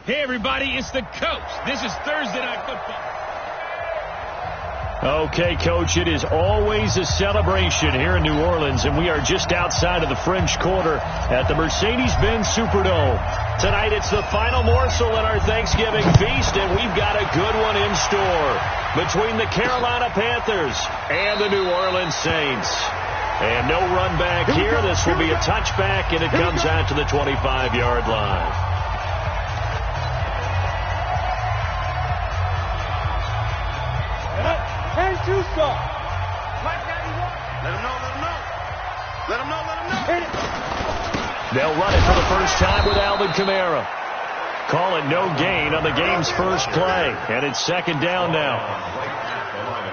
Hey, everybody, it's the coach. This is Thursday Night Football. Okay, Coach, it is always a celebration here in New Orleans, and we are just outside of the French Quarter at the Mercedes-Benz Superdome. Tonight, it's the final morsel in our Thanksgiving feast, and we've got a good one in store between the Carolina Panthers and the New Orleans Saints. And no run back here. This will be a touchback, and it comes out to the 25-yard line. And two stop. Let him know. They'll run it for the first time with Alvin Kamara. Call it no gain on the game's first play, and it's second down now.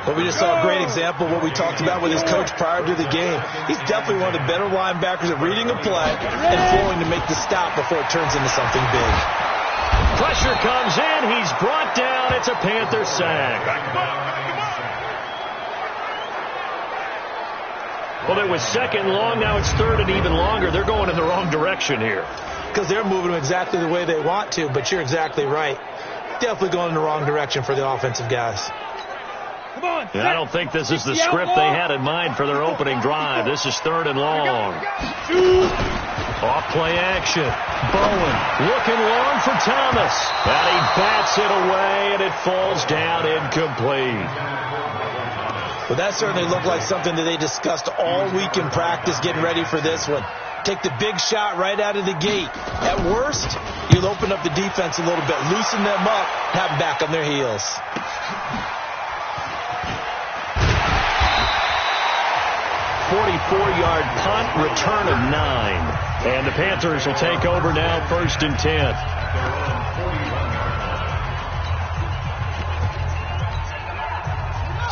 Well, we just saw a great example of what we talked about with his coach prior to the game. He's definitely one of the better linebackers at reading a play and flowing to make the stop before it turns into something big. Pressure comes in. He's brought down. It's a Panther sack. Well, it was second long. Now it's third and even longer. They're going in the wrong direction here. Because they're moving exactly the way they want to, but you're exactly right. Definitely going in the wrong direction for the offensive guys. Come on. And I don't think this is the script they had in mind for their opening drive. This is third and long. Off play action. Bowen looking long for Thomas. And he bats it away, and it falls down incomplete. Well, that certainly looked like something that they discussed all week in practice getting ready for this one. Take the big shot right out of the gate. At worst, you'll open up the defense a little bit, loosen them up, have them back on their heels. 44-yard punt, return of 9. And the Panthers will take over now, 1st and 10.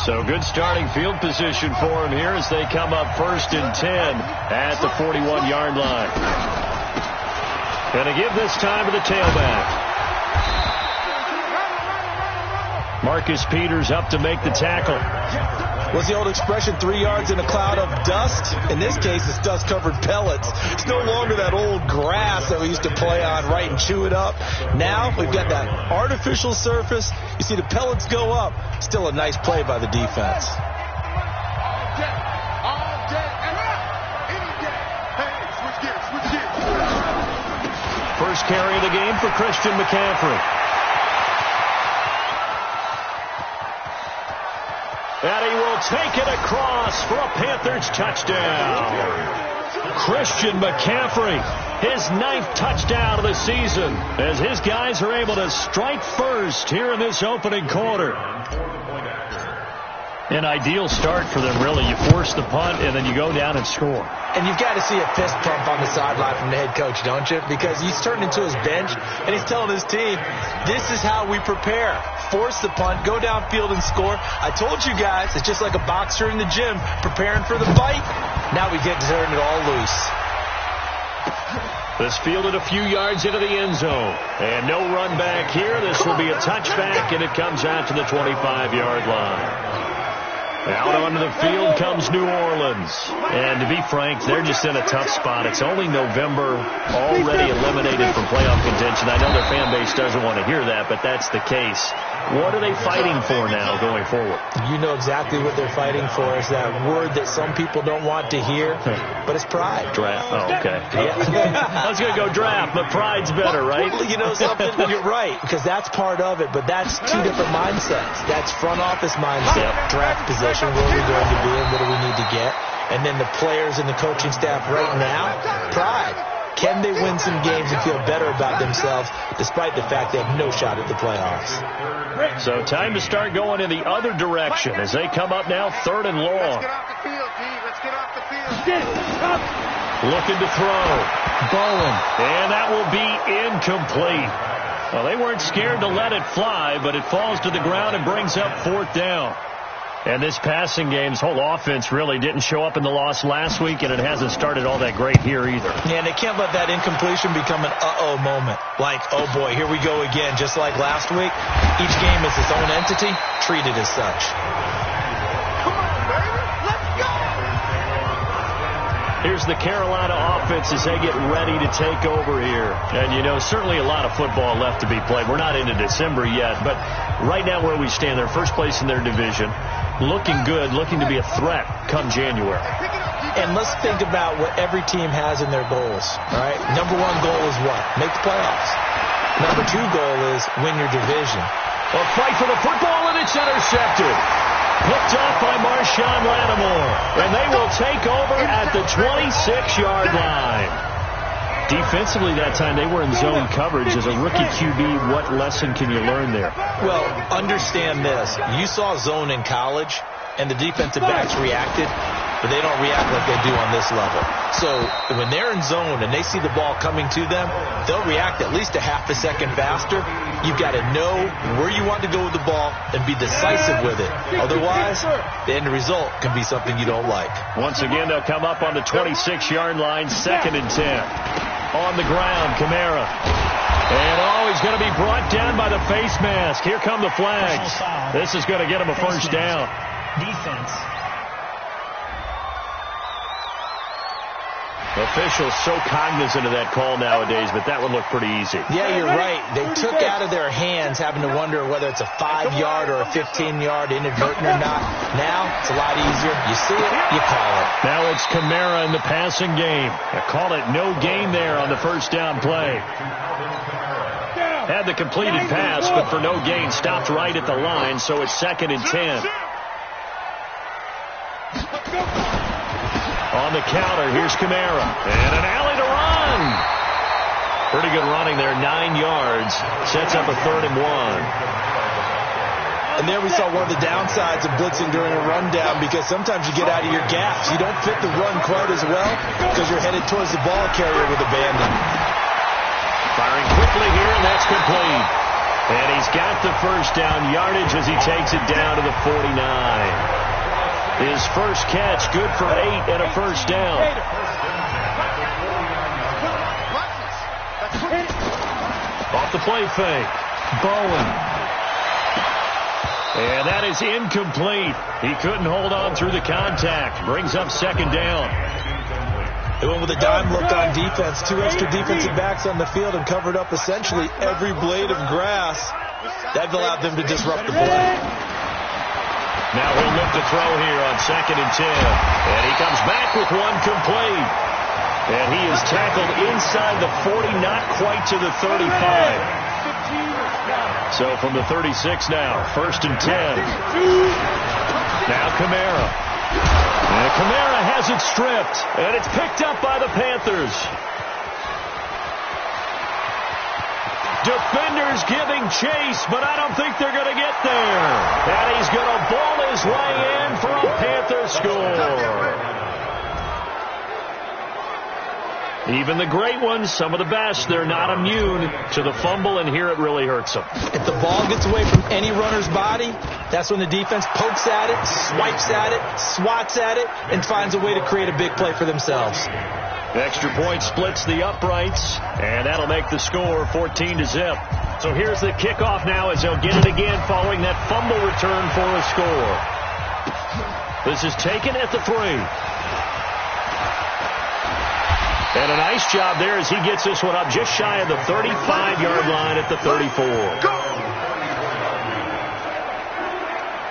So good starting field position for him here as they come up 1st and 10 at the 41-yard line. Going to give this time to the tailback. Marcus Peters up to make the tackle. What's the old expression, 3 yards in a cloud of dust? In this case, it's dust-covered pellets. It's no longer that old grass that we used to play on, right, and chew it up. Now we've got that artificial surface. You see the pellets go up. Still a nice play by the defense. First carry of the game for Christian McCaffrey. And he will take it across for a Panthers touchdown. Christian McCaffrey, his 9th touchdown of the season, as his guys are able to strike first here in this opening quarter. An ideal start for them, really. You force the punt, and then you go down and score. And you've got to see a fist pump on the sideline from the head coach, don't you? Because he's turned into his bench, and he's telling his team, this is how we prepare. Force the punt, go downfield and score. I told you guys, it's just like a boxer in the gym preparing for the fight. Now we get to turn it all loose. This fielded a few yards into the end zone. And no run back here. This will be a touchback, and it comes out to the 25-yard line. Out onto the field comes New Orleans. And to be frank, they're just in a tough spot. It's only November, already eliminated from playoff contention. I know their fan base doesn't want to hear that, but that's the case. What are they fighting for now going forward? You know exactly what they're fighting for. Is that word that some people don't want to hear, but it's pride. Draft. Oh, okay. Yeah. I was going to go draft, but pride's better, right? Well, you know something? You're right, because that's part of it, but that's two different mindsets. That's front office mindset, draft position, where we're going to be and what do we need to get. And then the players and the coaching staff right now, pride. Can they win some games and feel better about themselves despite the fact they have no shot at the playoffs? So time to start going in the other direction as they come up now 3rd and long. Let's get off the field, D. Let's get off the field. Looking to throw. Bowen. And that will be incomplete. Well, they weren't scared to let it fly, but it falls to the ground and brings up 4th down. And this passing game's whole offense really didn't show up in the loss last week, and it hasn't started all that great here either. Yeah, and they can't let that incompletion become an uh-oh moment. Like, oh boy, here we go again, just like last week. Each game is its own entity, treated as such. Come on, baby. Let's go. Here's the Carolina offense as they get ready to take over here. And, you know, certainly a lot of football left to be played. We're not into December yet, but right now where we stand, they're first place in their division, looking good, looking to be a threat come January. And let's think about what every team has in their goals, all right? Number one goal is what? Make the playoffs. Number two goal is win your division. A fight for the football, and it's intercepted. Picked off by Marshawn Lattimore. And they will take over at the 26-yard line. Defensively that time, they were in zone coverage. As a rookie QB, what lesson can you learn there? Well, understand this. You saw zone in college, and the defensive backs reacted, but they don't react like they do on this level. So when they're in zone and they see the ball coming to them, they'll react at least a half a second faster. You've got to know where you want to go with the ball and be decisive with it. Otherwise, the end result can be something you don't like. Once again, they'll come up on the 26-yard line, 2nd and 10. On the ground, Kamara. And, he's going to be brought down by the face mask. Here come the flags. This is going to get him a first down. Defense. Officials so cognizant of that call nowadays, but that would look pretty easy. Yeah, you're right. They took out of their hands having to wonder whether it's a 5-yard or a 15-yard inadvertent or not. Now, it's a lot easier. You see it, you call it. Now it's Kamara in the passing game. They call it no gain there on the first down play. Had the completed pass, but for no gain, stopped right at the line, so it's 2nd and 10. On the counter, here's Kamara. And an alley to run. Pretty good running there, 9 yards. Sets up a 3rd and 1. And there we saw one of the downsides of blitzing during a rundown, because sometimes you get out of your gaps. You don't fit the run quite as well because you're headed towards the ball carrier with abandon. Firing quickly here, and that's complete. And he's got the first down yardage as he takes it down to the 49. His first catch, good for 8 and a first down. Off the play fake. Bowen. And that is incomplete. He couldn't hold on through the contact. Brings up 2nd down. They went with a dime look on defense. 2 extra defensive backs on the field and covered up essentially every blade of grass. That allowed them to disrupt the play. Now he'll look to throw here on 2nd and 10. And he comes back with one complete. And he is tackled inside the 40, not quite to the 35. So from the 36 now, 1st and 10. Now Kamara. And Kamara has it stripped. And it's picked up by the Panthers. Defenders giving chase, but I don't think they're going to get there. And he's going to ball his way in for a Panther score. Even the great ones, some of the best, they're not immune to the fumble, and here it really hurts them. If the ball gets away from any runner's body, that's when the defense pokes at it, swipes at it, swats at it, and finds a way to create a big play for themselves. Extra point splits the uprights, and that'll make the score 14-0. So here's the kickoff now as they'll get it again following that fumble return for a score. This is taken at the 3. And a nice job there as he gets this one up just shy of the 35-yard line at the 34.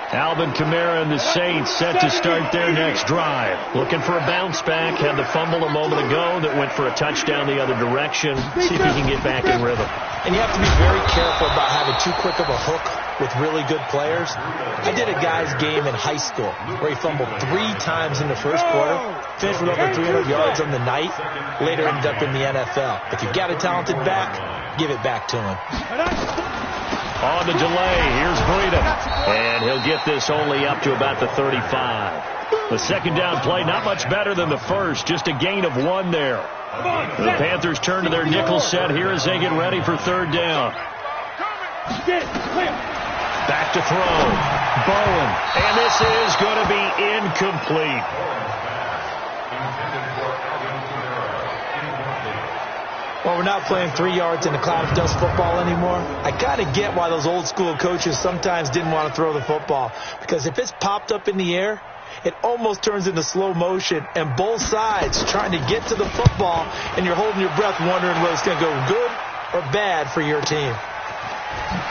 Alvin Kamara and the Saints set to start their next drive. Looking for a bounce back. Had the fumble a moment ago that went for a touchdown the other direction. See if he can get back in rhythm. And you have to be very careful about having too quick of a hook with really good players. I did a guy's game in high school where he fumbled 3 times in the first quarter, finished with over 300 yards on the night, later ended up in the NFL. If you've got a talented back, give it back to him. On the delay, here's Breeden. And he'll get this only up to about the 35. The second down play, not much better than the first, just a gain of 1 there. The Panthers turn to their nickel set here as they get ready for 3rd down. Back to throw. Bowen. And this is going to be incomplete. Well, we're not playing 3 yards in a cloud of dust football anymore. I kind of get why those old school coaches sometimes didn't want to throw the football. Because if it's popped up in the air, it almost turns into slow motion, and both sides trying to get to the football, and you're holding your breath wondering whether it's going to go good or bad for your team.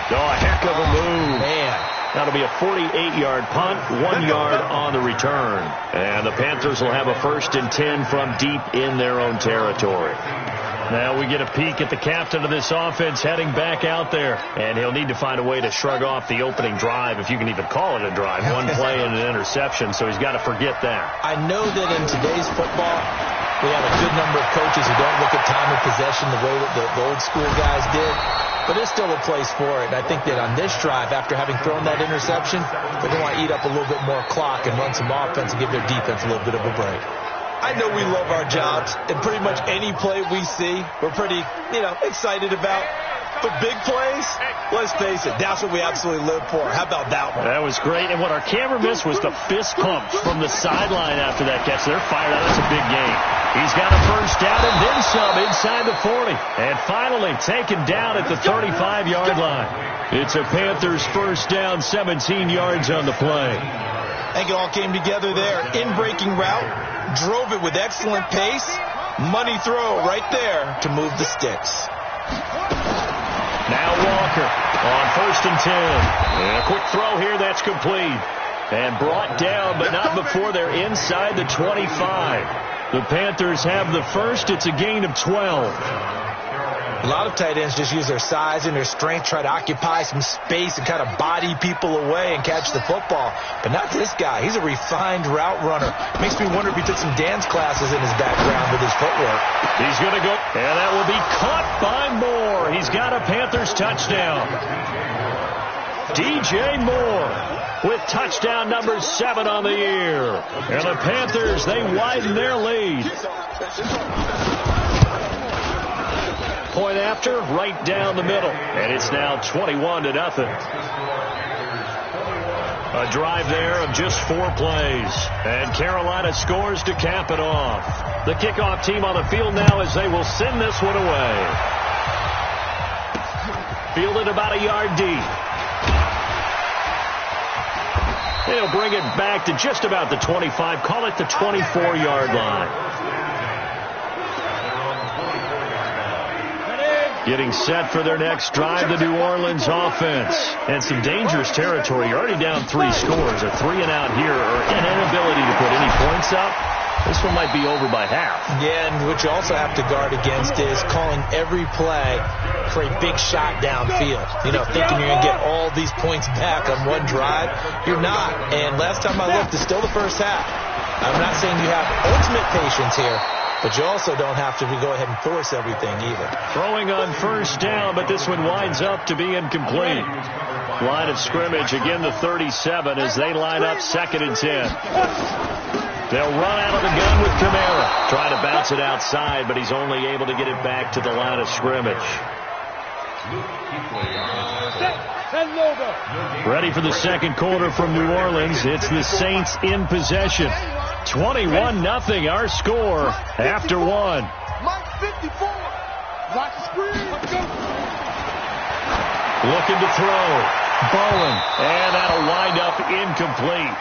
Oh, a heck of a move. Man. That'll be a 48-yard punt, 1 yard on the return. And the Panthers will have a 1st and 10 from deep in their own territory. Now we get a peek at the captain of this offense heading back out there. And he'll need to find a way to shrug off the opening drive, if you can even call it a drive. One play and an interception, so he's got to forget that. I know that in today's football, we have a good number of coaches who don't look at time of possession the way that the old school guys did. But there's still a place for it. And I think that on this drive, after having thrown that interception, they're going to want to eat up a little bit more clock and run some offense and give their defense a little bit of a break. I know we love our jobs, and pretty much any play we see, we're pretty, excited about. But big plays, let's face it, that's what we absolutely live for. How about that one? That was great. And what our camera missed was the fist pumps from the sideline after that catch. They're fired out. That's a big game. He's got a 1st down and then some inside the 40. And finally taken down at the 35-yard line. It's a Panthers 1st down, 17 yards on the play. I think it all came together there. In-breaking route, drove it with excellent pace. Money throw right there to move the sticks. Now Walker on 1st and 10. And a quick throw here that's complete. And brought down, but not before they're inside the 25. The Panthers have the 1st. It's a gain of 12. A lot of tight ends just use their size and their strength, try to occupy some space and kind of body people away and catch the football. But not this guy. He's a refined route runner. Makes me wonder if he took some dance classes in his background with his footwork. He's going to go, and that will be caught by Moore. He's got a Panthers touchdown. DJ Moore with touchdown number 7 on the year. And the Panthers, they widen their lead. Point after, right down the middle. And it's now 21-0. A drive there of just 4 plays. And Carolina scores to cap it off. The kickoff team on the field now as they will send this one away. Fielded about a yard deep. They'll bring it back to just about the 25. Call it the 24-yard line. Getting set for their next drive, the New Orleans offense. And some dangerous territory. You're already down 3 scores. A 3-and-out here or an inability to put any points up. This one might be over by half. Yeah, and what you also have to guard against is calling every play for a big shot downfield. Thinking you're going to get all these points back on one drive. You're not. And last time I looked, it's still the first half. I'm not saying you have ultimate patience here, but you also don't have to go ahead and force everything either. Throwing on 1st down, but this one winds up to be incomplete. Line of scrimmage, again the 37 as they line up 2nd and 10. They'll run out of the gun with Kamara. Try to bounce it outside, but he's only able to get it back to the line of scrimmage. Ready for the 2nd quarter from New Orleans. It's the Saints in possession. 21-0 our score after 1. Mike 54. Lock the screen. Let's go. Looking to throw. Bowen. And that'll wind up incomplete.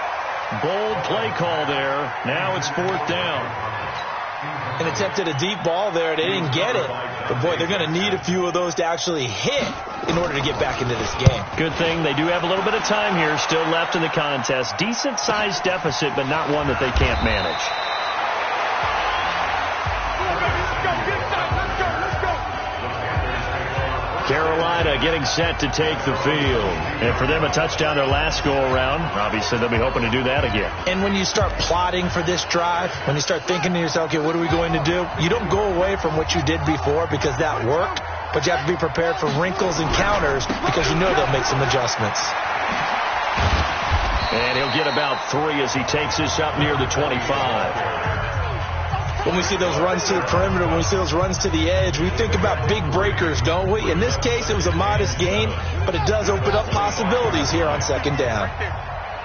Bold play call there. Now it's 4th down. And attempted a deep ball there. They didn't get it. But, boy, they're going to need a few of those to actually hit in order to get back into this game. Good thing they do have a little bit of time here still left in the contest. Decent-sized deficit, but not one that they can't manage. Carolina getting set to take the field. And for them, a touchdown their last go-around. Obviously, they'll be hoping to do that again. And when you start plotting for this drive, when you start thinking to yourself, okay, what are we going to do? You don't go away from what you did before because that worked, but you have to be prepared for wrinkles and counters because you know they'll make some adjustments. And he'll get about 3 as he takes this up near the 25. When we see those runs to the perimeter, when we see those runs to the edge, we think about big breakers, don't we? In this case, it was a modest gain, but it does open up possibilities here on 2nd down.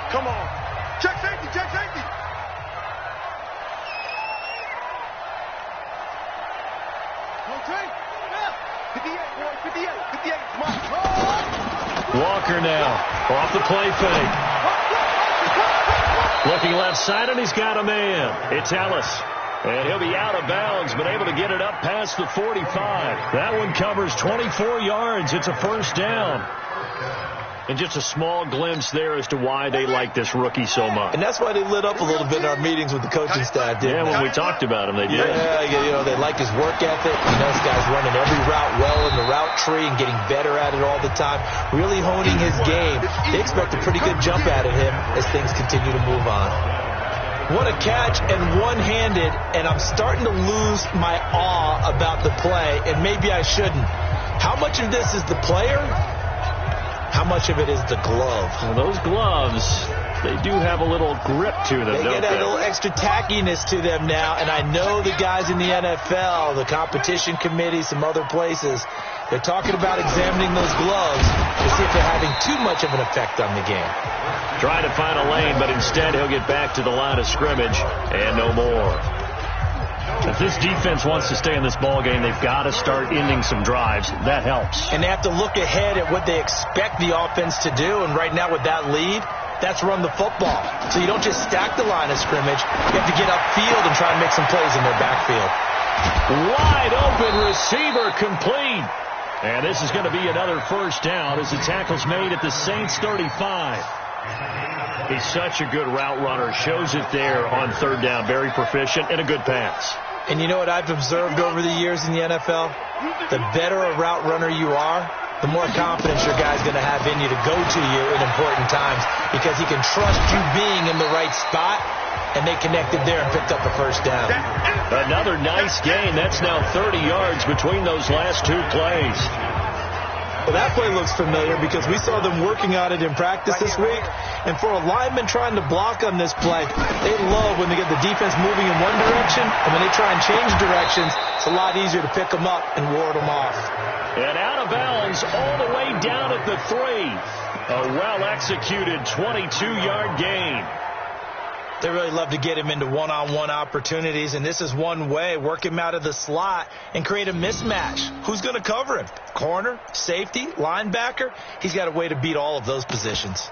Come on. Check safety, check safety. Okay. 58, boy, 58, 58. Come on. Walker now off the play fake. Looking left side, and he's got a man. It's Ellis. And he'll be out of bounds, but able to get it up past the 45. That one covers 24 yards. It's a first down. And just a small glimpse there as to why they like this rookie so much. And that's why they lit up a little bit in our meetings with the coaching staff, didn't they? When we talked about him, they did. Yeah, they like his work ethic. This guy's running every route well in the route tree and getting better at it all the time, really honing his game. They expect a pretty good jump out of him as things continue to move on. What a catch, and one-handed, and I'm starting to lose my awe about the play, and maybe I shouldn't. How much of this is the player? How much of it is the glove? Well, those gloves, they do have a little grip to them, They don't get a little extra tackiness to them now, and I know the guys in the NFL, the competition committee, some other places, they're talking about examining those gloves to see if they're having too much of an effect on the game. Trying to find a lane, but instead he'll get back to the line of scrimmage and no more. If this defense wants to stay in this ball game, they've got to start ending some drives. That helps. And they have to look ahead at what they expect the offense to do, and right now with that lead, that's run the football. So you don't just stack the line of scrimmage. You have to get upfield and try and make some plays in their backfield. Wide open receiver complete. And this is going to be another first down as the tackle's made at the Saints 35. He's such a good route runner. Shows it there on third down. Very proficient and a good pass. And you know what I've observed over the years in the NFL? The better a route runner you are, the more confidence your guy's going to have in you to go to you in important times because he can trust you being in the right spot, and they connected there and picked up the first down. Another nice gain. That's now 30 yards between those last two plays. Well, that play looks familiar because we saw them working on it in practice this week. And for a lineman trying to block on this play, they love when they get the defense moving in one direction, and when they try and change directions, it's a lot easier to pick them up and ward them off. And out of bounds all the way down at the 3. A well-executed 22-yard gain. They really love to get him into one-on-one opportunities, and this is one way. Work him out of the slot and create a mismatch. Who's going to cover him? Corner, safety, linebacker? He's got a way to beat all of those positions.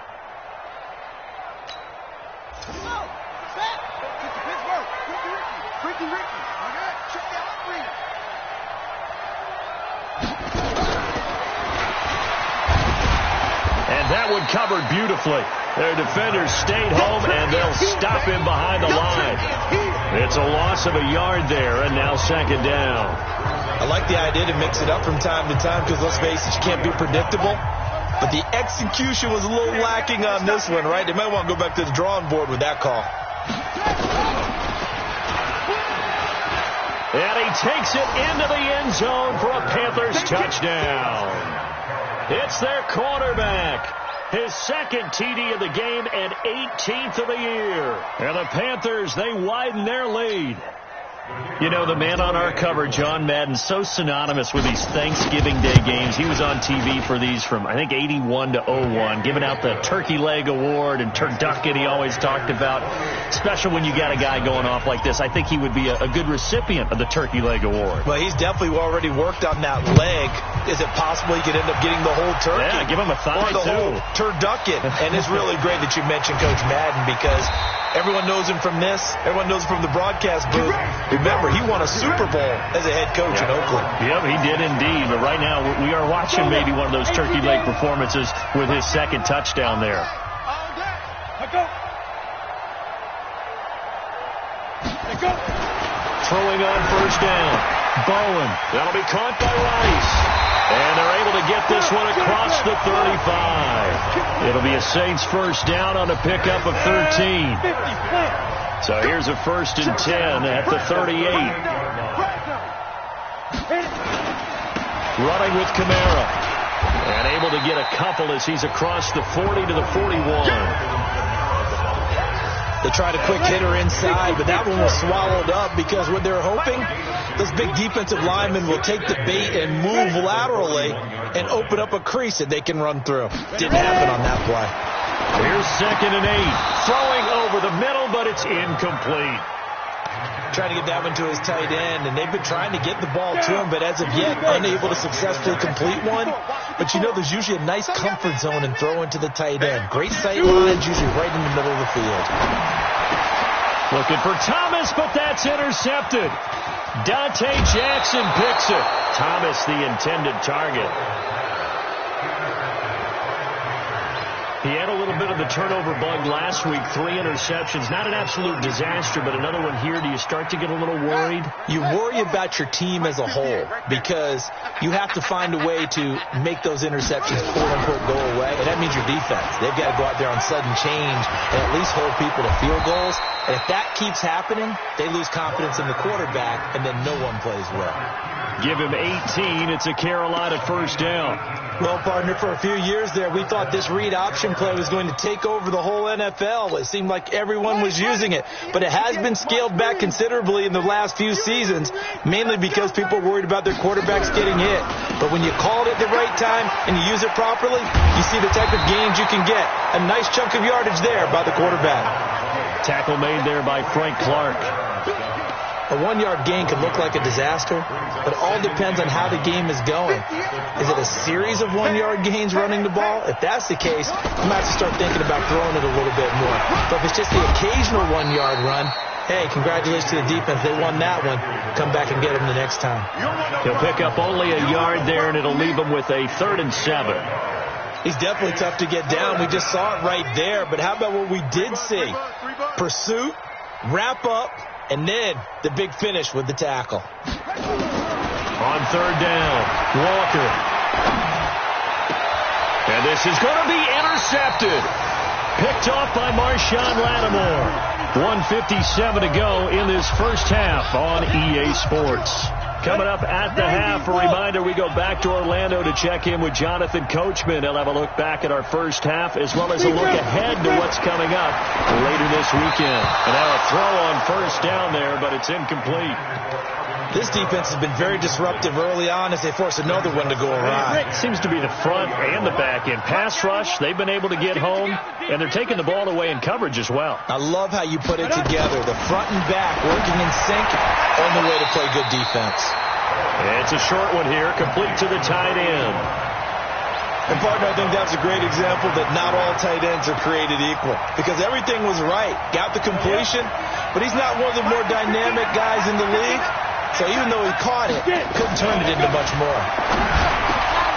And that one covered beautifully. Their defenders stayed home, and they'll stop him behind the line. It's a loss of a yard there, and now second down. I like the idea to mix it up from time to time because, let's face it, you can't be predictable. But the execution was a little lacking on this one, right? They might want to go back to the drawing board with that call. And he takes it into the end zone for a Panthers touchdown. It's their quarterback. His second TD of the game and 18th of the year. And the Panthers, they widen their lead. You know, the man on our cover, John Madden, so synonymous with these Thanksgiving Day games. He was on TV for these from, I think, 81 to 01, giving out the Turkey Leg Award and turducken he always talked about. Special when you got a guy going off like this. I think he would be a good recipient of the Turkey Leg Award. Well, he's definitely already worked on that leg. Is it possible he could end up getting the whole turkey? Yeah, give him a thigh, or the whole turducken. And it's really great that you mentioned Coach Madden because everyone knows him from this. Everyone knows him from the broadcast booth. Remember, he won a Super Bowl as a head coach in Oakland. Yep, he did indeed. But right now, we are watching maybe one of those turkey leg performances with his second touchdown there. Throwing on first down. Bowen. That'll be caught by Rice. And they're able to get this one across the 35. It'll be a Saints first down on a pickup of 13. So here's a 1st and 10 at the 38. Running with Kamara. And able to get a couple as he's across the 40 to the 41. They tried a quick hitter inside, but that one was swallowed up because what they're hoping, those big defensive linemen will take the bait and move laterally and open up a crease that they can run through. Didn't happen on that play. Here's 2nd and 8. Throwing over the middle, but it's incomplete. Trying to get that one to his tight end, and they've been trying to get the ball to him, but as of yet, unable to successfully complete one. But you know, there's usually a nice comfort zone in throwing to the tight end. Great sight lines, usually right in the middle of the field. Looking for Thomas, but that's intercepted. Dante Jackson picks it. Thomas, the intended target. He had a little bit of the turnover bug last week. 3 interceptions. Not an absolute disaster, but another one here. Do you start to get a little worried? You worry about your team as a whole because you have to find a way to make those interceptions, quote-unquote, go away. And that means your defense. They've got to go out there on sudden change and at least hold people to field goals. And if that keeps happening, they lose confidence in the quarterback, and then no one plays well. Give him 18. It's a Carolina first down. Well, partner, for a few years there, we thought this read option play was going to take over the whole NFL. It seemed like everyone was using it. But it has been scaled back considerably in the last few seasons, mainly because people are worried about their quarterbacks getting hit. But when you call it at the right time and you use it properly, you see the type of gains you can get. A nice chunk of yardage there by the quarterback. Tackle made there by Frank Clark. A 1-yard gain can look like a disaster, but it all depends on how the game is going. Is it a series of 1-yard gains running the ball? If that's the case, you might have to start thinking about throwing it a little bit more. But if it's just the occasional 1-yard run, hey, congratulations to the defense. They won that one. Come back and get them the next time. He'll pick up only a yard there, and it'll leave him with a 3rd and 7. He's definitely tough to get down. We just saw it right there. But how about what we did see? Pursuit, wrap up, and then the big finish with the tackle. On 3rd down, Walker. And this is going to be intercepted. Picked off by Marshawn Lattimore. 1:57 to go in this first half on EA Sports. Coming up at the half, a reminder, we go back to Orlando to check in with Jonathan Coachman. He'll have a look back at our first half as well as a look ahead to what's coming up later this weekend. And now a throw on first down there, but it's incomplete. This defense has been very disruptive early on as they force another one to go awry. It seems to be the front and the back end. Pass rush, they've been able to get home, and they're taking the ball away in coverage as well. I love how you put it together. The front and back working in sync, only way to play good defense. It's a short one here, complete to the tight end. And, partner, I think that's a great example that not all tight ends are created equal because everything was right. Got the completion, but he's not one of the more dynamic guys in the league. So even though he caught it, couldn't turn it into much more.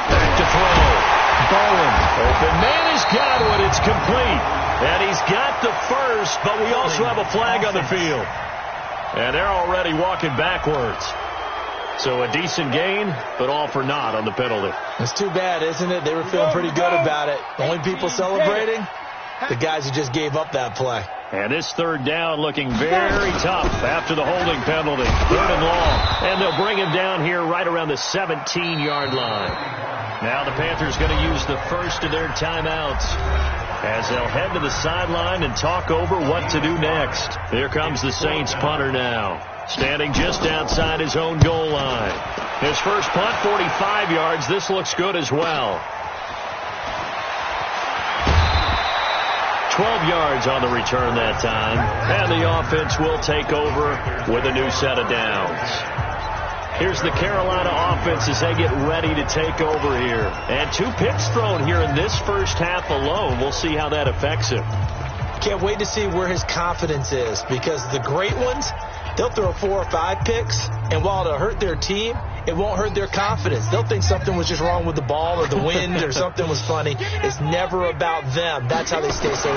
Back to throw. Bowen. Open man has got it. It's complete. And he's got the first, but we also have a flag on the field. And they're already walking backwards. So a decent gain, but all for naught on the penalty. It's too bad, isn't it? They were feeling pretty good about it. The only people celebrating, the guys who just gave up that play. And this 3rd down looking very tough after the holding penalty. 3rd and long. And they'll bring him down here right around the 17-yard line. Now the Panthers going to use the first of their timeouts as they'll head to the sideline and talk over what to do next. Here comes the Saints punter now, standing just outside his own goal line. His first punt, 45 yards. This looks good as well. 12 yards on the return that time. And the offense will take over with a new set of downs. Here's the Carolina offense as they get ready to take over here. And 2 picks thrown here in this first half alone. We'll see how that affects him. Can't wait to see where his confidence is because the great ones, they'll throw 4 or 5 picks, and while it'll hurt their team, it won't hurt their confidence. They'll think something was just wrong with the ball or the wind or something was funny. It's never about them. That's how they stay so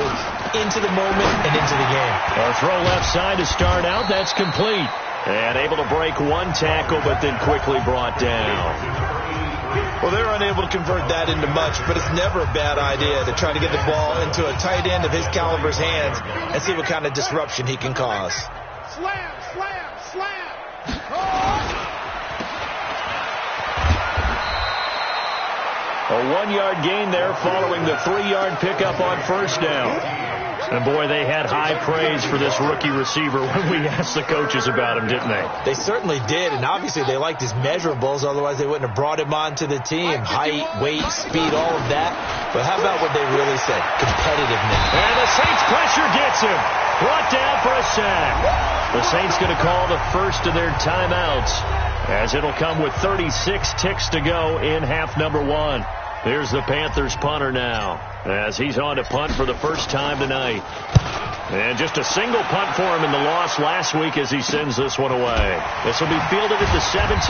into the moment and into the game. A throw left side to start out. That's complete. And able to break 1 tackle, but then quickly brought down. Well, they're unable to convert that into much, but it's never a bad idea to try to get the ball into a tight end of his caliber's hands and see what kind of disruption he can cause. Slam, slam, slam. A 1-yard gain there following the 3-yard pickup on first down. And, boy, they had high praise for this rookie receiver when we asked the coaches about him, didn't they? They certainly did, and obviously they liked his measurables. Otherwise, they wouldn't have brought him onto the team. Height, weight, speed, all of that. But how about what they really said? Competitiveness. And the Saints pressure gets him. Brought down for a sack. The Saints going to call the first of their timeouts as it'll come with 36 ticks to go in half number 1. Here's the Panthers punter now, as he's on to punt for the first time tonight. And just a single punt for him in the loss last week as he sends this one away. This will be fielded at the 17.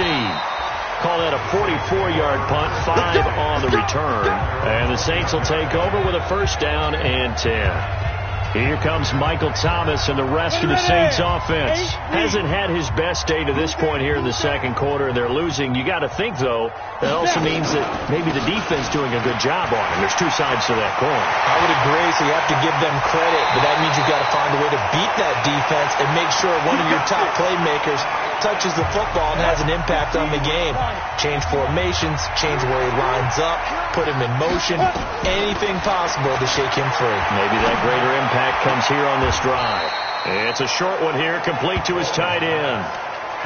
Call that a 44-yard punt, 5 on the return. And the Saints will take over with a first down and 10. Here comes Michael Thomas and the rest of the Saints offense. Hasn't had his best day to this point here in the second quarter, and they're losing. You got to think, though, that also means that maybe the defense doing a good job on him. There's two sides to that coin. I would agree, so you have to give them credit, but that means you've got to find a way to beat that defense and make sure one of your top playmakers touches the football and has an impact on the game. Change formations, change where he lines up, put him in motion, anything possible to shake him free. Maybe that greater impact comes here on this drive. It's a short one here, complete to his tight end.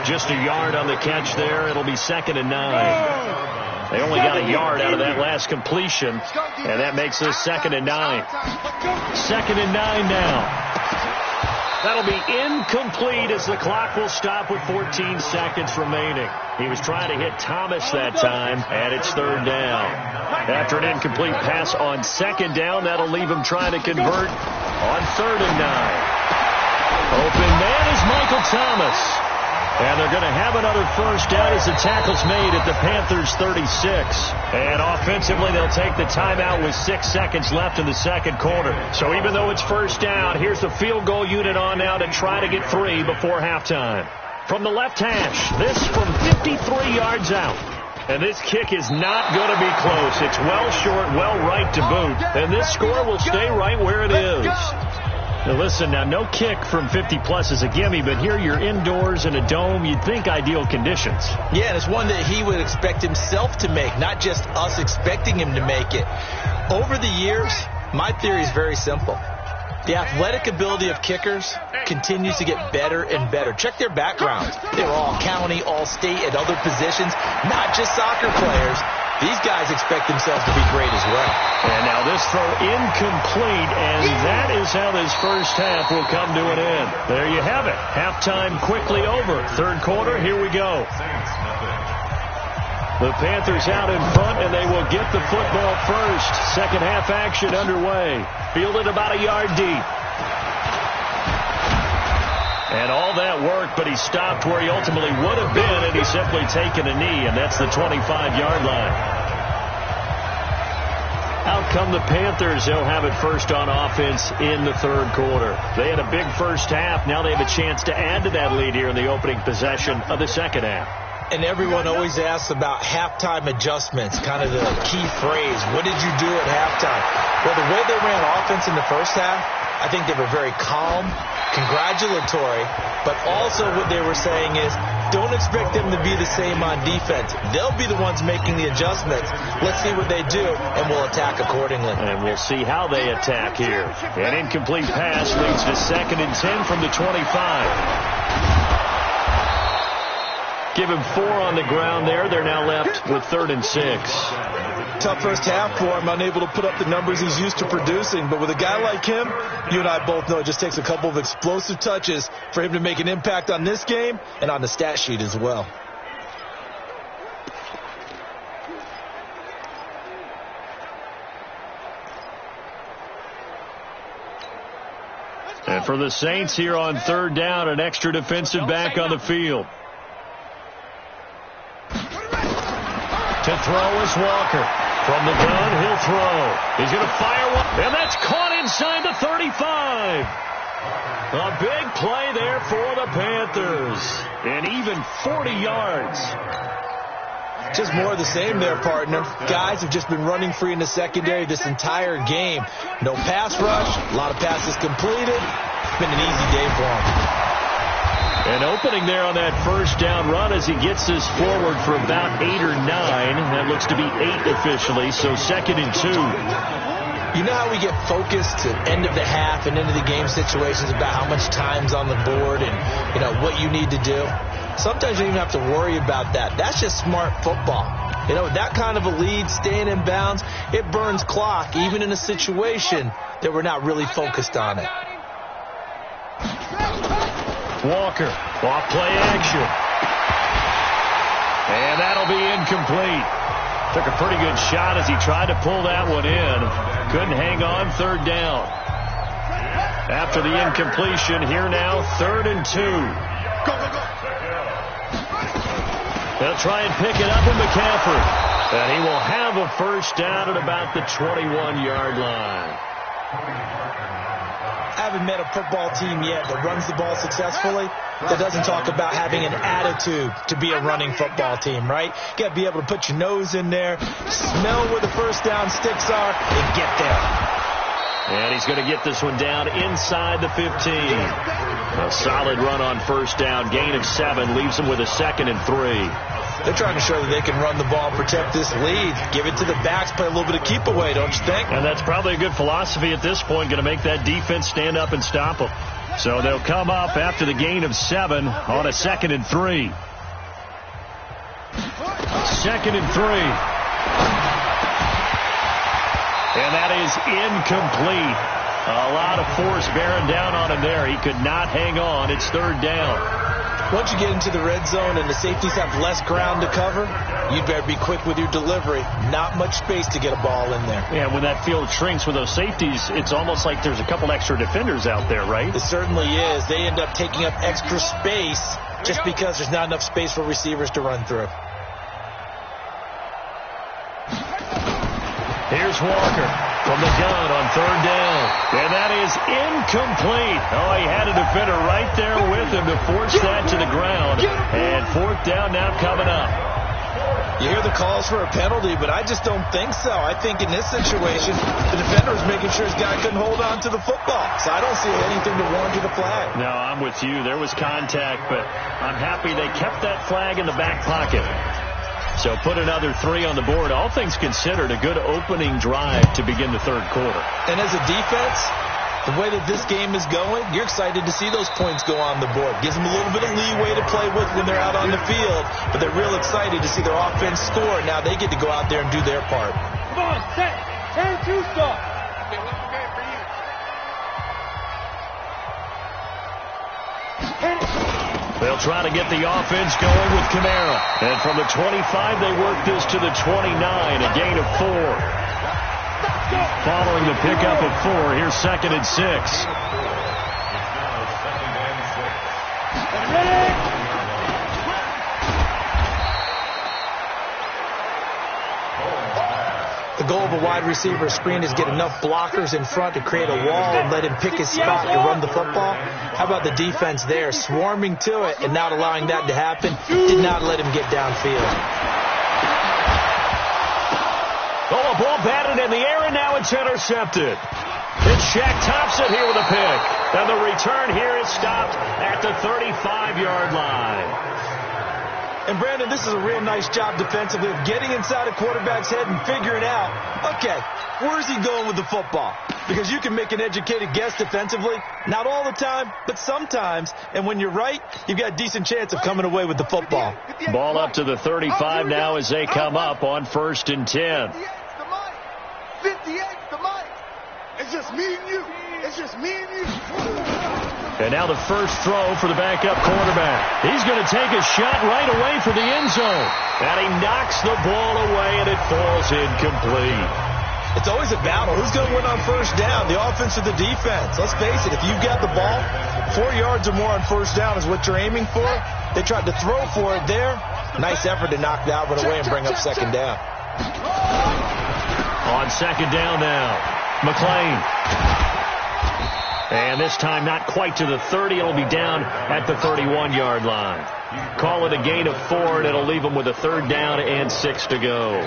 Just a yard on the catch there. It'll be 2nd and 9. They only got a yard out of that last completion, and that makes this 2nd and 9. 2nd and 9 now. That'll be incomplete as the clock will stop with 14 seconds remaining. He was trying to hit Thomas that time, and it's 3rd down. After an incomplete pass on 2nd down, that'll leave him trying to convert on 3rd and 9. Open man is Michael Thomas. And they're going to have another first down as the tackle's made at the Panthers' 36. And offensively, they'll take the timeout with 6 seconds left in the second quarter. So even though it's first down, here's the field goal unit on now to try to get 3 before halftime. From the left hash, this from 53 yards out. And this kick is not going to be close. It's well short, well right to boot. And this score will stay right where it is. Now listen, now no kick from 50-plus is a gimme, but here you're indoors in a dome. You'd think ideal conditions. Yeah, and it's one that he would expect himself to make, not just us expecting him to make it. Over the years, my theory is very simple. The athletic ability of kickers continues to get better and better. Check their backgrounds. They were all county, all state, at other positions, not just soccer players. These guys expect themselves to be great as well. And now this throw incomplete, and that is how this first half will come to an end. There you have it. Halftime quickly over. Third quarter, here we go. The Panthers out in front, and they will get the football first. Second half action underway. Fielded about a yard deep. And all that work, but he stopped where he ultimately would have been, and he's simply taken a knee, and that's the 25-yard line. Out come the Panthers. They'll have it first on offense in the third quarter. They had a big first half. Now they have a chance to add to that lead here in the opening possession of the second half. And everyone always asks about halftime adjustments, kind of the key phrase. What did you do at halftime? Well, the way they ran offense in the first half, I think they were very calm, congratulatory, but also what they were saying is don't expect them to be the same on defense. They'll be the ones making the adjustments. Let's see what they do, and we'll attack accordingly. And we'll see how they attack here. An incomplete pass leads to 2nd and 10 from the 25. Give him 4 on the ground there. They're now left with 3rd and 6. Tough first half for him, unable to put up the numbers he's used to producing. But with a guy like him, you and I both know it just takes a couple of explosive touches for him to make an impact on this game and on the stat sheet as well. And for the Saints here on 3rd down, an extra defensive back on the field. To throw is Walker. From the gun, he'll throw. He's going to fire one, and that's caught inside the 35. A big play there for the Panthers. And even 40 yards. Just more of the same there, partner. Guys have just been running free in the secondary this entire game. No pass rush, a lot of passes completed. It's been an easy day for them. An opening there on that first down run as he gets this forward for about 8 or 9. That looks to be 8 officially, so 2nd and 2. You know how we get focused to end of the half and into the game situations about how much time's on the board and, you know, what you need to do? Sometimes you don't even have to worry about that. That's just smart football. You know, with that kind of a lead, staying in bounds, it burns clock, even in a situation that we're not really focused on it. Walker, off play action. And that'll be incomplete. Took a pretty good shot as he tried to pull that one in. Couldn't hang on. Third down. After the incompletion, here now, 3rd and 2. They'll try and pick it up with McCaffrey. And he will have a first down at about the 21-yard line. I haven't met a football team yet that runs the ball successfully that doesn't talk about having an attitude to be a running football team, right? You got to be able to put your nose in there, smell where the first down sticks are, and get there. And he's going to get this one down inside the 15. A solid run on first down. Gain of 7 leaves him with a 2nd and 3. They're trying to show that they can run the ball, protect this lead, give it to the backs, play a little bit of keep away, don't you think? And that's probably a good philosophy at this point, going to make that defense stand up and stop them. So they'll come up after the gain of 7 on a 2nd and 3. 2nd and 3. And that is incomplete. A lot of force bearing down on him there. He could not hang on. It's 3rd down. Once you get into the red zone and the safeties have less ground to cover, you'd better be quick with your delivery. Not much space to get a ball in there. Yeah, when that field shrinks with those safeties, it's almost like there's a couple extra defenders out there, right? It certainly is. They end up taking up extra space just because there's not enough space for receivers to run through. Here's Walker from the gun on 3rd down. And that is incomplete. Oh, he had a defender right there with him to force that to the ground. And 4th down now coming up. You hear the calls for a penalty, but I just don't think so. I think in this situation, the defender was making sure his guy couldn't hold on to the football. So I don't see anything to warrant you the flag. No, I'm with you. There was contact, but I'm happy they kept that flag in the back pocket. So put another 3 on the board. All things considered, a good opening drive to begin the 3rd quarter. And as a defense, the way that this game is going, you're excited to see those points go on the board. Gives them a little bit of leeway to play with when they're out on the field, but they're real excited to see their offense score. Now they get to go out there and do their part. Come on, set. 10-2 stop. They'll try to get the offense going with Kamara. And from the 25, they work this to the 29, a gain of 4. Following the pickup of 4, here's 2nd and 6. The goal of a wide receiver screen is get enough blockers in front to create a wall and let him pick his spot to run the football. How about the defense there, swarming to it and not allowing that to happen? Did not let him get downfield. Oh, a ball batted in the air, and now it's intercepted. And Shaq tops it here with a pick. And the return here is stopped at the 35-yard line. And, Brandon, this is a real nice job defensively of getting inside a quarterback's head and figuring out, okay, where's he going with the football? Because you can make an educated guess defensively. Not all the time, but sometimes. And when you're right, you've got a decent chance of coming away with the football. Ball up to the 35 now as they come up on 1st and 10. 58's the mic. It's just me and you. It's just me and you. And now the first throw for the backup quarterback. He's going to take a shot right away for the end zone. And he knocks the ball away, and it falls incomplete. It's always a battle. Who's going to win on first down, the offense or the defense? Let's face it, if you've got the ball, 4 yards or more on first down is what you're aiming for. They tried to throw for it there. Nice effort to knock that one away and bring up 2nd down. On 2nd down now, McClain. And this time not quite to the 30. It'll be down at the 31-yard line. Call it a gain of 4, and it'll leave them with a 3rd down and 6 to go.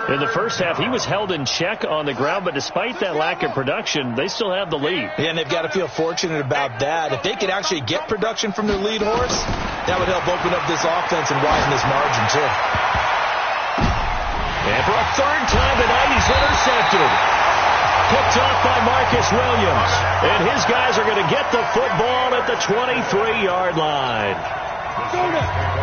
In the first half, he was held in check on the ground, but despite that lack of production, they still have the lead. Yeah, and they've got to feel fortunate about that. If they could actually get production from their lead horse, that would help open up this offense and widen this margin, too. And for a 3rd time tonight, he's intercepted. Picked off by Marcus Williams. And his guys are going to get the football at the 23-yard line.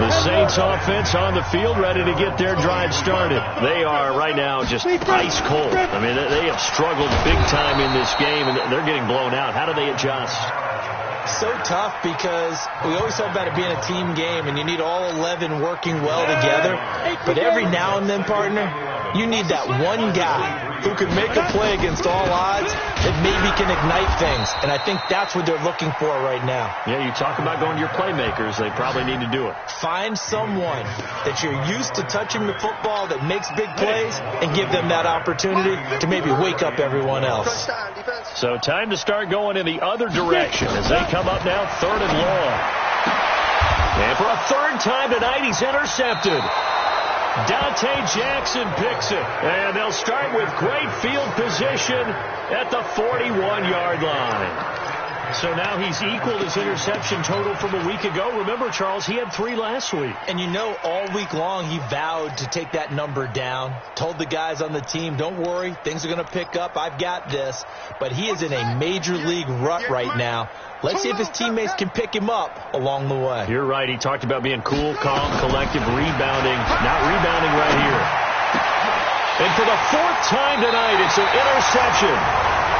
The Saints offense on the field ready to get their drive started. They are right now just ice cold. I mean, they have struggled big time in this game, and they're getting blown out. How do they adjust? So tough because we always talk about it being a team game and you need all 11 working well together. But every now and then, partner, you need that one guy who can make a play against all odds that maybe can ignite things. And I think that's what they're looking for right now. Yeah, you talk about going to your playmakers. They probably need to do it. Find someone that you're used to touching the football that makes big plays and give them that opportunity to maybe wake up everyone else. So time to start going in the other direction as they come up now 3rd and long. And for a 3rd time tonight, he's intercepted. Dante Jackson picks it. And they'll start with great field position at the 41-yard line. So now he's equaled his interception total from a week ago. Remember, Charles, he had 3 last week. And you know, all week long he vowed to take that number down. Told the guys on the team, don't worry, things are going to pick up. I've got this. But he is in a major league rut right now. Let's see if his teammates can pick him up along the way. You're right. He talked about being cool, calm, collective, rebounding. Not rebounding right here. And for the 4th time tonight, it's an interception.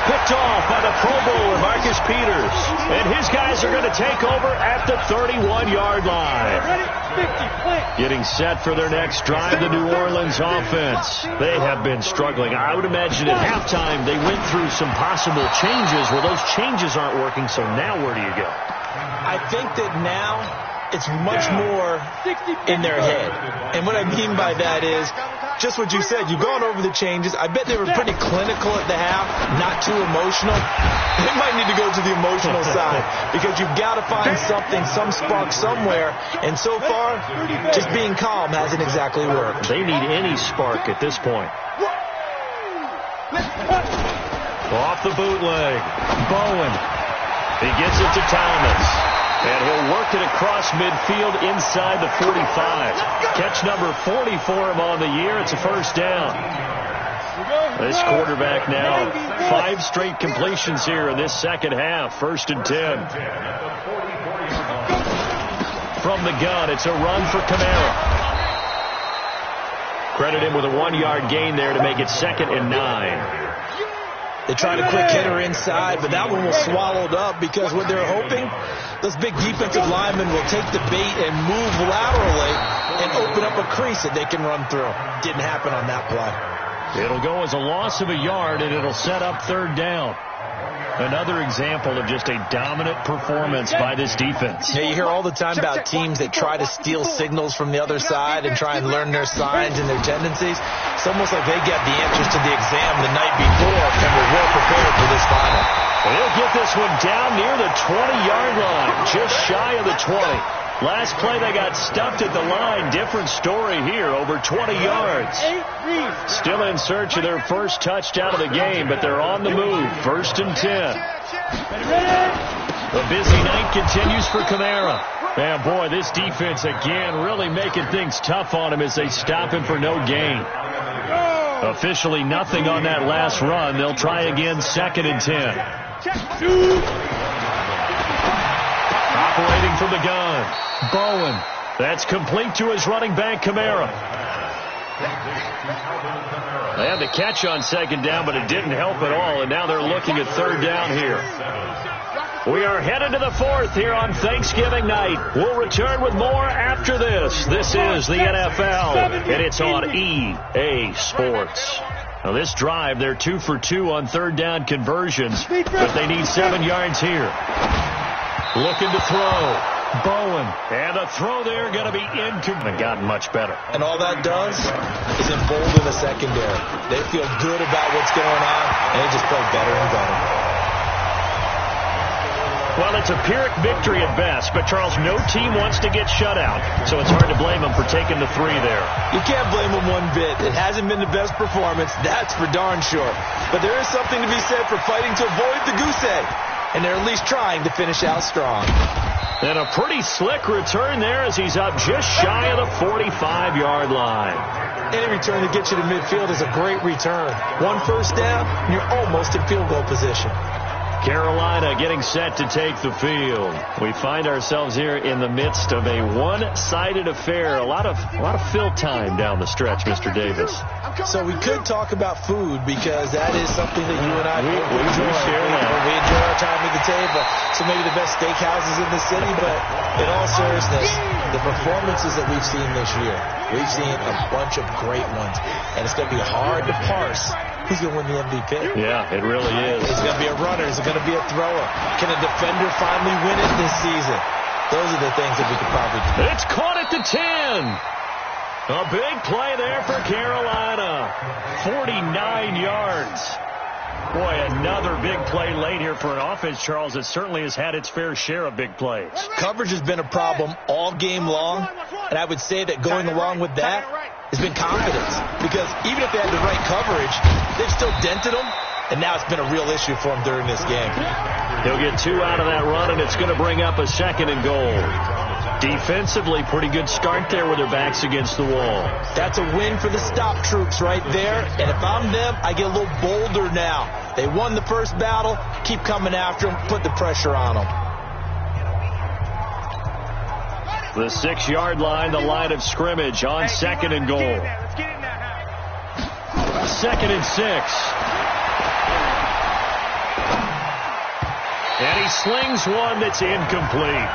Picked off by the Pro Bowler, Marcus Peters. And his guys are going to take over at the 31-yard line. Getting set for their next drive, the New Orleans offense. They have been struggling. I would imagine at halftime they went through some possible changes. Well, those changes aren't working, so now where do you go? I think that now it's much more in their head. And what I mean by that is just what you said. You've gone over the changes. I bet they were pretty clinical at the half, not too emotional. They might need to go to the emotional side because you've got to find something, some spark somewhere. And so far, just being calm hasn't exactly worked. They need any spark at this point. Off the bootleg. Bowen. He gets it to Thomas. And he'll work it across midfield inside the 45. Catch number 40 for him on the year. It's a 1st down. This quarterback now 5 straight completions here in this 2nd half. 1st and 10. From the gun, it's a run for Kamara. Credit him with a 1-yard gain there to make it 2nd and 9. They tried a quick hitter inside, but that one was swallowed up because what they're hoping, those big defensive linemen will take the bait and move laterally and open up a crease that they can run through. Didn't happen on that play. It'll go as a loss of a yard, and it'll set up 3rd down. Another example of just a dominant performance by this defense. Yeah, you hear all the time about teams that try to steal signals from the other side and try and learn their signs and their tendencies. It's almost like they get the answers to the exam the night before and were well prepared for this final. They'll get this one down near the 20-yard line, just shy of the 20. Last play, they got stuffed at the line. Different story here, over 20 yards. Still in search of their first touchdown of the game, but they're on the move. 1st and 10. The busy night continues for Kamara. Man, boy, this defense again really making things tough on him as they stop him for no gain. Officially nothing on that last run. They'll try again, 2nd and 10. Operating from the gun. Bowen. That's complete to his running back, Kamara. They had the catch on 2nd down, but it didn't help at all, and now they're looking at 3rd down here. We are headed to the 4th here on Thanksgiving night. We'll return with more after this. This is the NFL, and it's on EA Sports. Now this drive, they're 2 for 2 on 3rd down conversions, but they need 7 yards here. Looking to throw. Bowen. And a throw there going to be incomplete. Gotten much better. And all that does is embolden the secondary. They feel good about what's going on, and they just play better and better. Well, it's a Pyrrhic victory at best, but, Charles, no team wants to get shut out, so it's hard to blame them for taking the 3 there. You can't blame them one bit. It hasn't been the best performance, that's for darn sure. But there is something to be said for fighting to avoid the goose egg, and they're at least trying to finish out strong. And a pretty slick return there as he's up just shy of the 45-yard line. Any return that gets you to midfield is a great return. 1 first down, and you're almost in field goal position. Carolina getting set to take the field. We find ourselves here in the midst of a one-sided affair. A lot of fill time down the stretch, Mr. Davis. So we could talk about food because that is something that you and I we enjoy. We enjoy our time at the table. So maybe the best steakhouses in the city, but in all seriousness, the performances that we've seen this year, we've seen a bunch of great ones, and it's going to be hard to parse who's going to win the MVP. Yeah, it really is. Is it going to be a runner? Is it going to be a thrower? Can a defender finally win it this season? Those are the things that we could probably do. It's caught at the 10. A big play there for Carolina. 49 yards. Boy, another big play late here for an offense, Charles, that certainly has had its fair share of big plays. Coverage has been a problem all game long, and I would say that going along with that has been confidence. Because even if they had the right coverage, they've still dented them, and now it's been a real issue for them during this game. He'll get 2 out of that run, and it's going to bring up a 2nd and goal. Defensively, pretty good start there with their backs against the wall. That's a win for the stop troops right there. And if I'm them, I get a little bolder now. They won the first battle. Keep coming after them. Put the pressure on them. The 6-yard line, the line of scrimmage on 2nd and goal. 2nd and 6. And he slings one that's incomplete.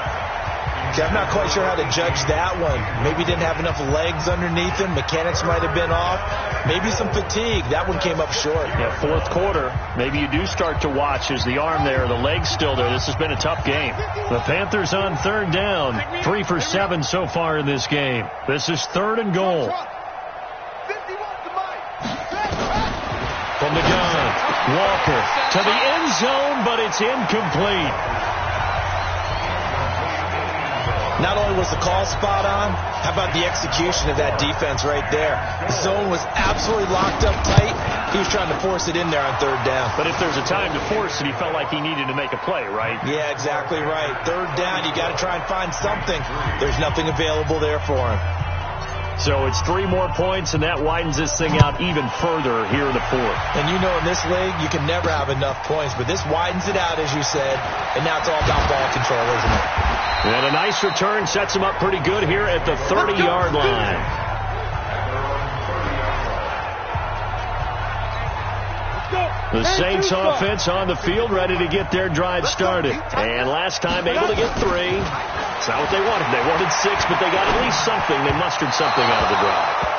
Okay, I'm not quite sure how to judge that one. Maybe he didn't have enough legs underneath him. Mechanics might have been off. Maybe some fatigue. That one came up short. Yeah, 4th quarter. Maybe you do start to watch as the arm there, the leg's still there. This has been a tough game. The Panthers on 3rd down. 3 for 7 so far in this game. This is 3rd and goal. From the gun, Walker to the end zone, but it's incomplete. Not only was the call spot on, how about the execution of that defense right there? The zone was absolutely locked up tight. He was trying to force it in there on 3rd down. But if there's a time to force it, he felt like he needed to make a play, right? Yeah, exactly right. 3rd down, you got to try and find something. There's nothing available there for him. So it's 3 more points, and that widens this thing out even further here in the 4th. And you know in this league, you can never have enough points, but this widens it out, as you said, and now it's all about ball control, isn't it? And a nice return sets him up pretty good here at the 30-yard line. The Saints offense on the field, ready to get their drive started. And last time able to get 3. It's not what they wanted. They wanted 6, but they got at least something. They mustered something out of the drive.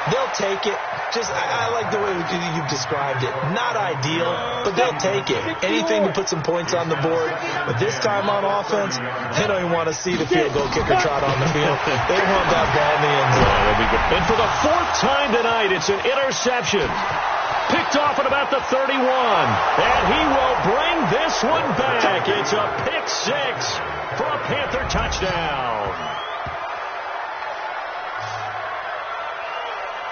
They'll take it. I like the way you've described it. Not ideal, but they'll take it. Anything to put some points on the board. But this time on offense, they don't even want to see the field goal kicker trot on the field. They want that ball in the end zone. That'll be good. And for the 4th time tonight, it's an interception. Picked off at about the 31. And he will bring this one back. It's a pick 6 for a Panther touchdown.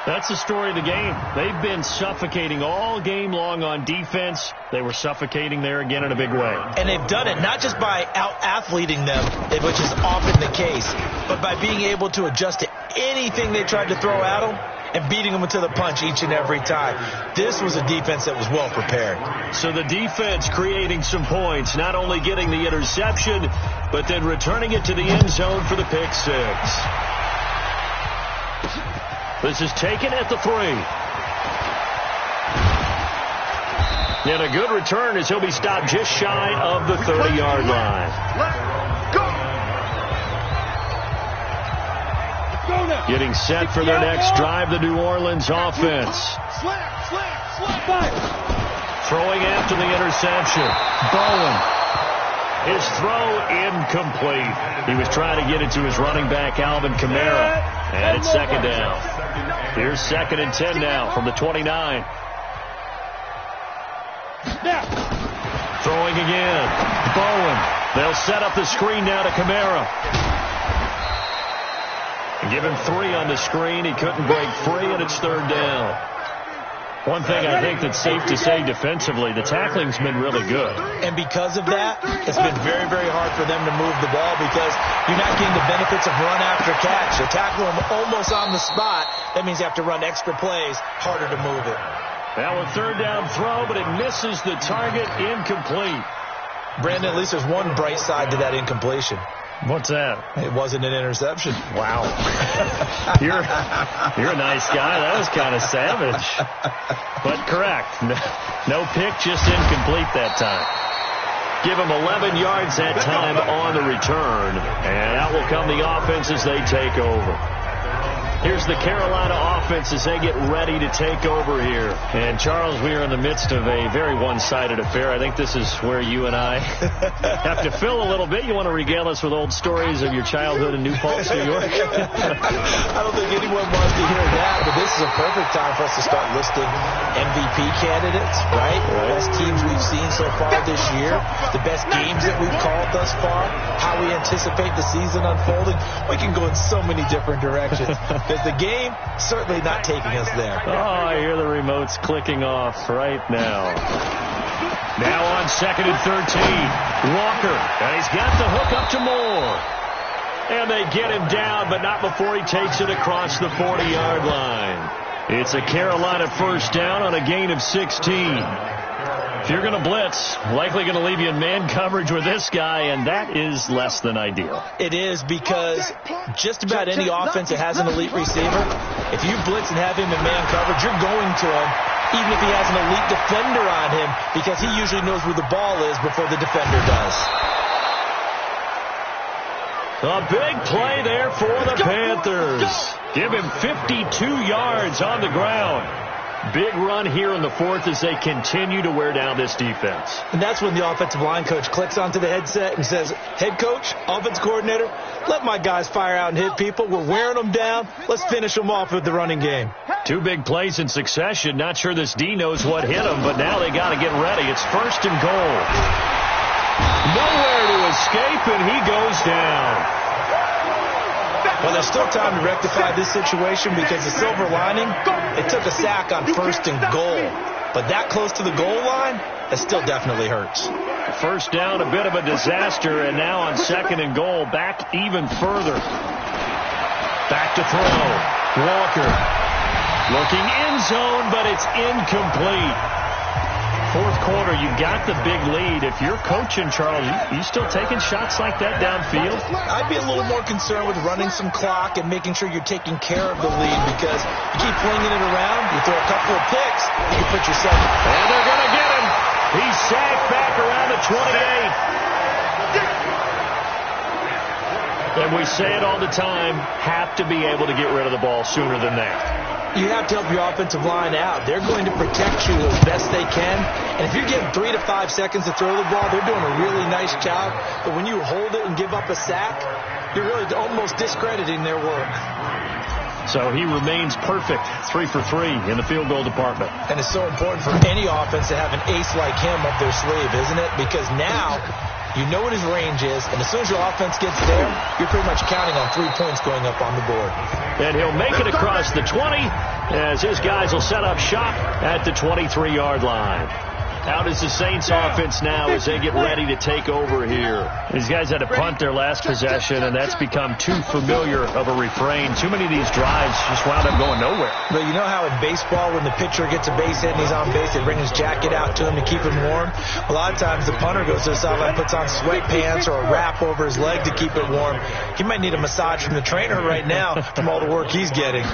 That's the story of the game. They've been suffocating all game long on defense. They were suffocating there again in a big way. And they've done it not just by out-athleting them, which is often the case, but by being able to adjust to anything they tried to throw at them and beating them to the punch each and every time. This was a defense that was well prepared. So the defense creating some points, not only getting the interception, but then returning it to the end zone for the pick 6. This is taken at the 3. And a good return as he'll be stopped just shy of the 30-yard line. Getting set for their next drive, the New Orleans offense. Throwing after the interception. Bowen. His throw incomplete. He was trying to get it to his running back, Alvin Kamara. And it's 2nd down. Here's 2nd and 10 now from the 29. Throwing again. Bowen. They'll set up the screen now to Kamara. Give him 3 on the screen. He couldn't break free, and it's 3rd down. One thing I think that's safe to say defensively, the tackling's been really good. And because of that, it's been very, very hard for them to move the ball because you're not getting the benefits of run after catch. You're tackling them almost on the spot. That means you have to run extra plays, harder to move it. Now a 3rd down throw, but it misses the target, incomplete. Brandon, at least there's one bright side to that incompletion. What's that? It wasn't an interception. Wow. You're a nice guy. That was kind of savage. But correct. No pick, just incomplete that time. Give him 11 yards that time on the return. And out will come the offense as they take over. Here's the Carolina offense as they get ready to take over here. And, Charles, we are in the midst of a very one-sided affair. I think this is where you and I have to fill a little bit. You want to regale us with old stories of your childhood in New Paltz, New York? I don't think anyone wants to hear that, but this is a perfect time for us to start listing MVP candidates, right? The best teams we've seen so far this year, the best games that we've called thus far, how we anticipate the season unfolding. We can go in so many different directions. Because the game certainly not taking us there. Oh, I hear the remotes clicking off right now. Now on 2nd and 13. Walker, and he's got the hook up to Moore. And they get him down, but not before he takes it across the 40-yard line. It's a Carolina first down on a gain of 16. If you're going to blitz, likely going to leave you in man coverage with this guy, and that is less than ideal. It is, because just about any offense that has an elite receiver, if you blitz and have him in man coverage, you're going to him, even if he has an elite defender on him, because he usually knows where the ball is before the defender does. A big play there for the Panthers. Give him 52 yards on the ground. Big run here in the fourth as they continue to wear down this defense. And that's when the offensive line coach clicks onto the headset and says, head coach, offense coordinator, let my guys fire out and hit people. We're wearing them down. Let's finish them off with the running game. Two big plays in succession. Not sure this D knows what hit them, but now they got to get ready. It's 1st and goal. Nowhere to escape, and he goes down. Well, there's still time to rectify this situation, because the silver lining, it took a sack on 1st and goal. But that close to the goal line, it still definitely hurts. First down, a bit of a disaster, and now on 2nd and goal, back even further. Back to throw. Walker looking end zone, but it's incomplete. Fourth quarter, you got the big lead. If you're coaching, Charles, you still taking shots like that downfield? I'd be a little more concerned with running some clock and making sure you're taking care of the lead, because you keep flinging it around, you throw a couple of picks, you put yourself... And they're going to get him. He's sacked back around the 28. And we say it all the time, have to be able to get rid of the ball sooner than that. You have to help your offensive line out. They're going to protect you as best they can. And if you give 3 to 5 seconds to throw the ball, they're doing a really nice job. But when you hold it and give up a sack, you're really almost discrediting their work. So he remains perfect, 3 for 3 in the field goal department. And it's so important for any offense to have an ace like him up their sleeve, isn't it? Because now you know what his range is, and as soon as your offense gets there, you're pretty much counting on 3 points going up on the board. And he'll make it across the 20 as his guys will set up shop at the 23-yard line. Out is the Saints offense now as they get ready to take over here. These guys had to punt their last possession, and that's become too familiar of a refrain. Too many of these drives just wound up going nowhere. But you know how in baseball, when the pitcher gets a base hit and he's on base, they bring his jacket out to him to keep him warm? A lot of times the punter goes to the sideline, puts on sweatpants or a wrap over his leg to keep it warm. He might need a massage from the trainer right now from all the work he's getting.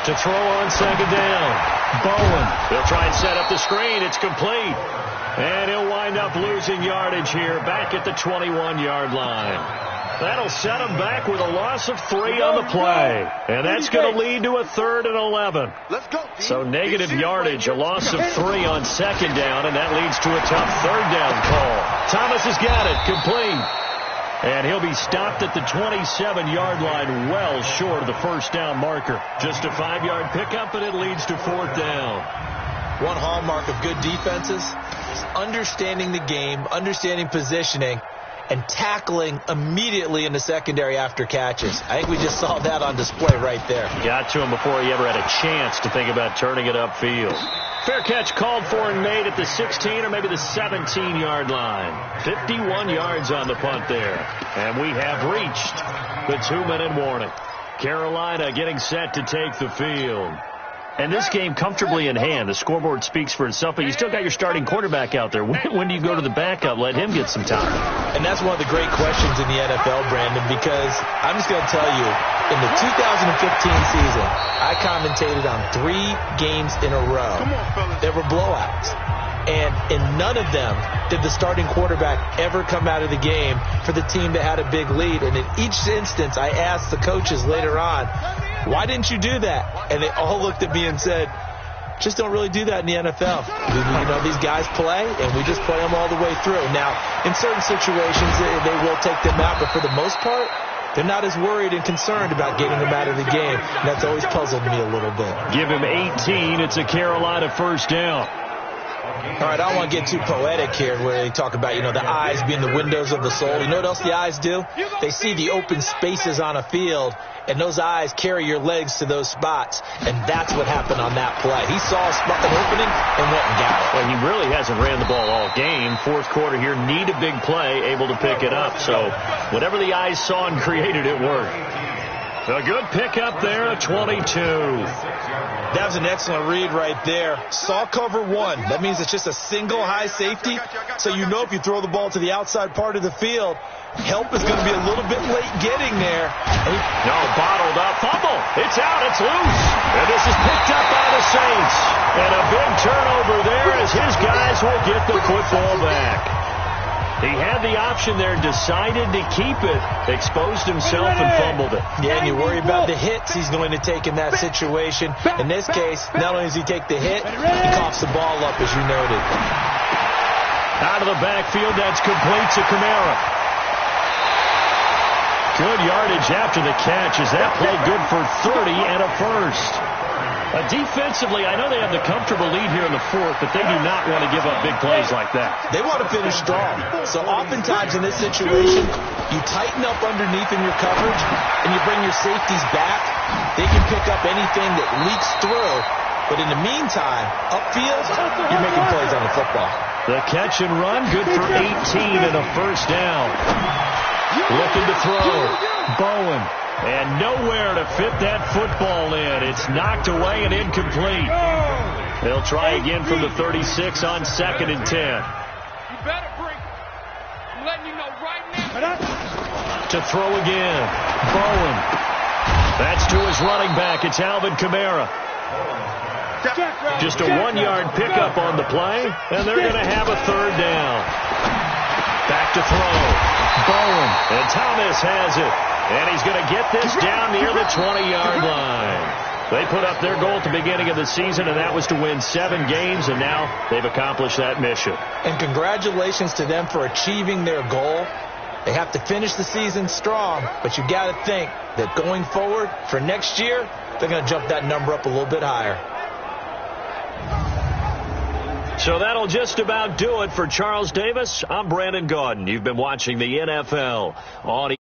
To throw on 2nd down. Bowen. They'll try and set up the screen. It's complete. And he'll wind up losing yardage here back at the 21-yard line. That'll set him back with a loss of 3 on the play. And that's going to lead to a 3rd and 11. So negative yardage, a loss of 3 on 2nd down, and that leads to a tough 3rd down call. Thomas has got it. Complete. And he'll be stopped at the 27-yard line, well short of the first down marker. Just a 5-yard pickup, and it leads to 4th down. One hallmark of good defenses is understanding the game, understanding positioning, and tackling immediately in the secondary after catches. I think we just saw that on display right there. Got to him before he ever had a chance to think about turning it upfield. Fair catch called for and made at the 16 or maybe the 17-yard line. 51 yards on the punt there. And we have reached the 2-minute warning. Carolina getting set to take the field. And this game comfortably in hand. The scoreboard speaks for itself, but you still got your starting quarterback out there. When do you go to the backup? Let him get some time. And that's one of the great questions in the NFL, Brandon, because I'm just going to tell you, in the 2015 season, I commentated on 3 games in a row. There were blowouts. And in none of them did the starting quarterback ever come out of the game for the team that had a big lead. And in each instance, I asked the coaches later on, why didn't you do that? And they all looked at me and said, just don't really do that in the NFL. You know, these guys play, and we just play them all the way through. Now, in certain situations, they will take them out, but for the most part, they're not as worried and concerned about getting them out of the game. And that's always puzzled me a little bit. Give him 18. It's a Carolina first down. All right, I don't want to get too poetic here where they talk about, you know, the eyes being the windows of the soul. You know what else the eyes do? They see the open spaces on a field, and those eyes carry your legs to those spots, and that's what happened on that play. He saw a spot, an opening, and went and got it. Well, he really hasn't ran the ball all game. Fourth quarter here, need a big play, able to pick it up. So whatever the eyes saw and created, it worked. A good pickup there, a 22. That was an excellent read right there. Saw cover 1. That means it's just a single high safety. So you know if you throw the ball to the outside part of the field, help is going to be a little bit late getting there. No, bottled up. Fumble. It's out. It's loose. And this is picked up by the Saints. And a big turnover there as his guys will get the football back. He had the option there, decided to keep it, exposed himself and fumbled it. Yeah, and you worry about the hits he's going to take in that situation. In this case, not only does he take the hit, he coughs the ball up, as you noted. Out of the backfield, that's complete to Kamara. Good yardage after the catch. Is that play good for 30 and a first? Defensively, I know they have the comfortable lead here in the fourth, but they do not want to give up big plays like that. They want to finish strong. So oftentimes in this situation, you tighten up underneath in your coverage, and you bring your safeties back. They can pick up anything that leaks through. But in the meantime, upfield, you're making plays on the football. The catch and run, good for 18 and a first down. Looking to throw. Bowen. And nowhere to fit that football in. It's knocked away and incomplete. They'll try again from the 36 on 2nd and 10. You better bring it. I'm letting you know right now. To throw again. Bowen. That's to his running back. It's Alvin Kamara. Just a 1-yard pickup on the play, and they're going to have a third down. Back to throw. Bowen. And Thomas has it. And he's going to get this down near the 20-yard line. They put up their goal at the beginning of the season, and that was to win 7 games, and now they've accomplished that mission. And congratulations to them for achieving their goal. They have to finish the season strong, but you got to think that going forward for next year, they're going to jump that number up a little bit higher. So that'll just about do it for Charles Davis. I'm Brandon Gaudin. You've been watching the NFL on